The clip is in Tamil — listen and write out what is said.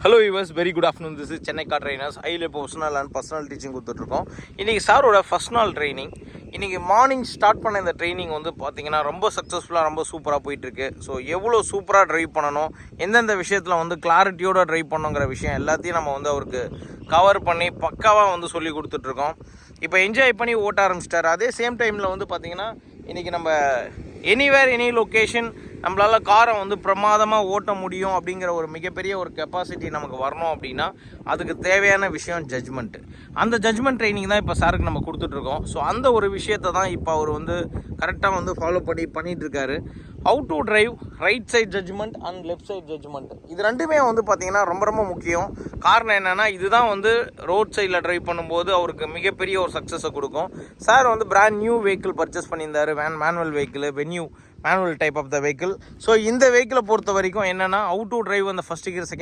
Hello viewers, very good afternoon. This is Chennai car trainers. ஹையில் இப்போ பர்சனல் டீச்சிங் கொடுத்துட்ருக்கோம். இன்றைக்கி சாரோட ஃபஸ்ட் நாள் ட்ரைனிங். இன்றைக்கி மார்னிங் ஸ்டார்ட் பண்ண இந்த ட்ரைனிங் வந்து பார்த்திங்கன்னா ரொம்ப சக்ஸஸ்ஃபுல்லாக, ரொம்ப சூப்பராக போயிட்டுருக்கு. ஸோ எவ்வளோ சூப்பராக ட்ரைவ் பண்ணணும், எந்தெந்த விஷயத்தில் வந்து கிளாரிட்டியோட ட்ரைவ் பண்ணுங்கிற விஷயம் எல்லாத்தையும் நம்ம வந்து அவருக்கு கவர் பண்ணி பக்காவாக வந்து சொல்லி கொடுத்துட்ருக்கோம். இப்போ என்ஜாய் பண்ணி ஓட்ட ஆரம்பிச்சிட்டார். அதே சேம் டைமில் வந்து பார்த்திங்கன்னா இன்றைக்கி நம்ம எனிவேர் எனி லொக்கேஷன் நம்மளால் காரை வந்து பிரமாதமாக ஓட்ட முடியும் அப்படிங்கிற ஒரு மிகப்பெரிய ஒரு கெப்பாசிட்டி நமக்கு வரணும் அப்படின்னா அதுக்கு தேவையான விஷயம் ஜட்ஜ்மெண்ட்டு. அந்த ஜட்ஜ்மெண்ட் ட்ரைனிங் தான் இப்போ சாருக்கு நம்ம கொடுத்துட்ருக்கோம். ஸோ அந்த ஒரு விஷயத்தை தான் இப்போ அவர் வந்து கரெக்டாக வந்து ஃபாலோ பண்ணிகிட்ருக்காரு. How to drive right side judgement and left side judgement, இது ரெண்டுமே வந்து பார்த்திங்கன்னா ரொம்ப ரொம்ப முக்கியம். காரணம் என்னென்னா இதுதான் வந்து ரோட் சைடில் ட்ரைவ் பண்ணும்போது அவருக்கு மிகப்பெரிய ஒரு சக்ஸஸை கொடுக்கும். சார் வந்து பிராண்ட் நியூ வெஹிக்கிள் பர்ச்சேஸ் பண்ணியிருந்தார், manual vehicle, Venue manual type of the vehicle. So இந்த வெஹிக்கிளை பொறுத்த வரைக்கும் என்னென்னா ஹவு டு டிரைவ் அந்த ஃபஸ்ட் கியர், செகண்ட்